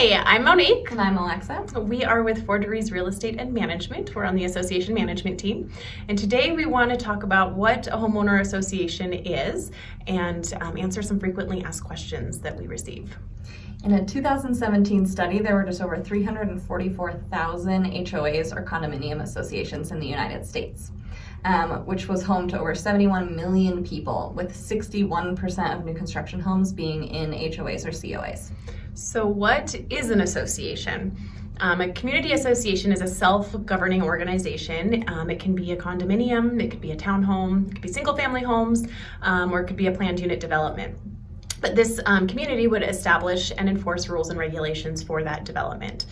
Hi, I'm Monique. And I'm Alexa. We are with 4 Degrees Real Estate and Management. We're on the association management team. And today we want to talk about what a homeowner association is and answer some frequently asked questions that we receive. In a 2017 study, there were just over 344,000 HOAs or condominium associations in the United States, which was home to over 71 million people, with 61% of new construction homes being in HOAs or COAs. So what is an association? A community association is a self-governing organization. It can be a condominium, it could be a townhome, it could be single-family homes, or it could be a planned unit development. But this community would establish and enforce rules and regulations for that development.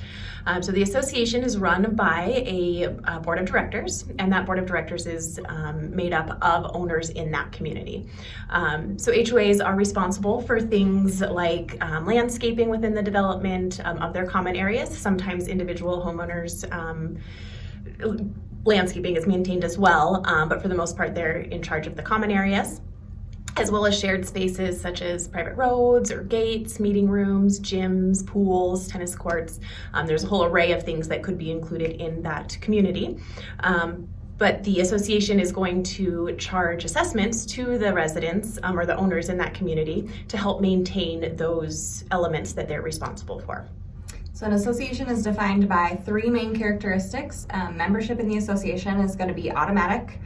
So the association is run by a board of directors, and that board of directors is made up of owners in that community. So HOAs are responsible for things like landscaping within the development of their common areas. Sometimes individual homeowners landscaping is maintained as well, but for the most part they're in charge of the common areas, as well as shared spaces such as private roads or gates, meeting rooms, gyms, pools, tennis courts. There's a whole array of things that could be included in that community. But the association is going to charge assessments to the residents or the owners in that community to help maintain those elements that they're responsible for. So an association is defined by 3 main characteristics. Membership in the association is going to be automatic.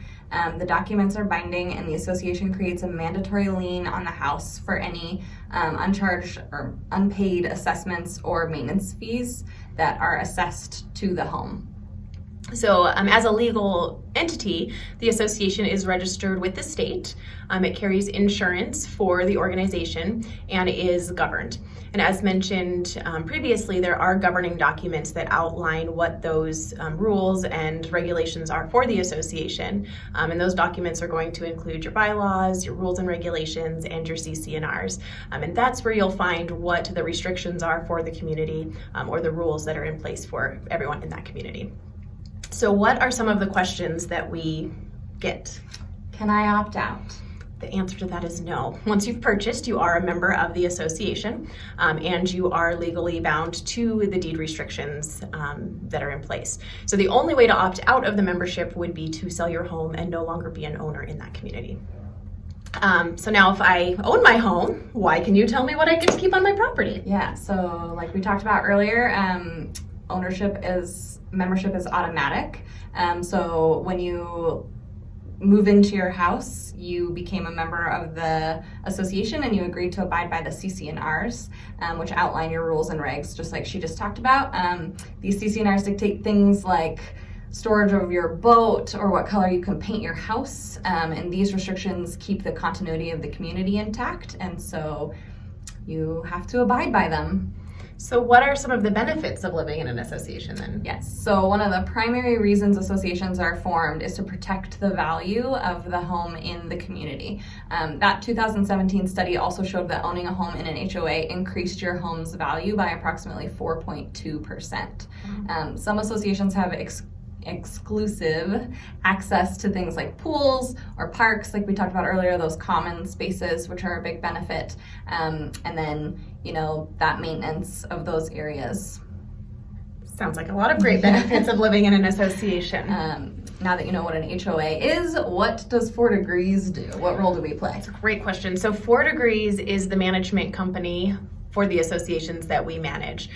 The documents are binding, and the association creates a mandatory lien on the house for any uncharged or unpaid assessments or maintenance fees that are assessed to the home. So as a legal entity, the association is registered with the state. It carries insurance for the organization and is governed. And as mentioned previously, there are governing documents that outline what those rules and regulations are for the association. And those documents are going to include your bylaws, your rules and regulations, and your CC&Rs. And that's where you'll find what the restrictions are for the community or the rules that are in place for everyone in that community. So what are some of the questions that we get? Can I opt out? The answer to that is no. Once you've purchased, you are a member of the association, and you are legally bound to the deed restrictions that are in place. So the only way to opt out of the membership would be to sell your home and no longer be an owner in that community. So now if I own my home, why can you tell me what I get to keep on my property? Yeah, so like we talked about earlier, membership is automatic. So when you move into your house, you became a member of the association and you agreed to abide by the CC&Rs, which outline your rules and regs, just like she just talked about. These CC&Rs dictate things like storage of your boat or what color you can paint your house, and these restrictions keep the continuity of the community intact, and so you have to abide by them. So what are some of the benefits of living in an association then? Yes, so one of the primary reasons associations are formed is to protect the value of the home in the community. That 2017 study also showed that owning a home in an HOA increased your home's value by approximately 4.2%. Some associations have exclusive access to things like pools or parks, like we talked about earlier, those common spaces, which are a big benefit, and then that maintenance of those areas. Sounds like a lot of great benefits of living in an association. Now that you know what an HOA is, what does 4 Degrees do? What role do we play? That's a great question. So 4 Degrees is the management company for the associations that we manage.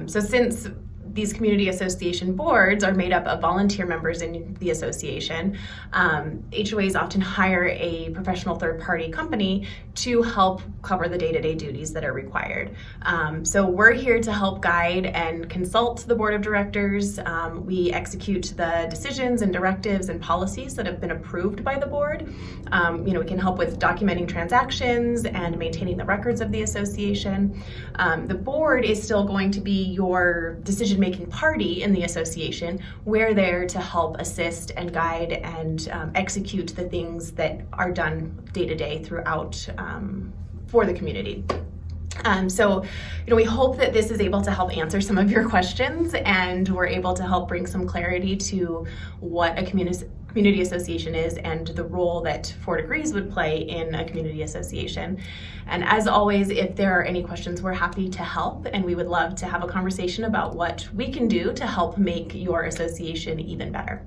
So since these community association boards are made up of volunteer members in the association, HOAs often hire a professional third-party company to help cover the day-to-day duties that are required. So we're here to help guide and consult the board of directors. We execute the decisions and directives and policies that have been approved by the board. We can help with documenting transactions and maintaining the records of the association. The board is still going to be your decision-making party in the association. We're there to help assist and guide and execute the things that are done day to day throughout for the community. So we hope that this is able to help answer some of your questions, and we're able to help bring some clarity to what a community association is and the role that 4 Degrees would play in a community association. And as always, if there are any questions, we're happy to help, and we would love to have a conversation about what we can do to help make your association even better.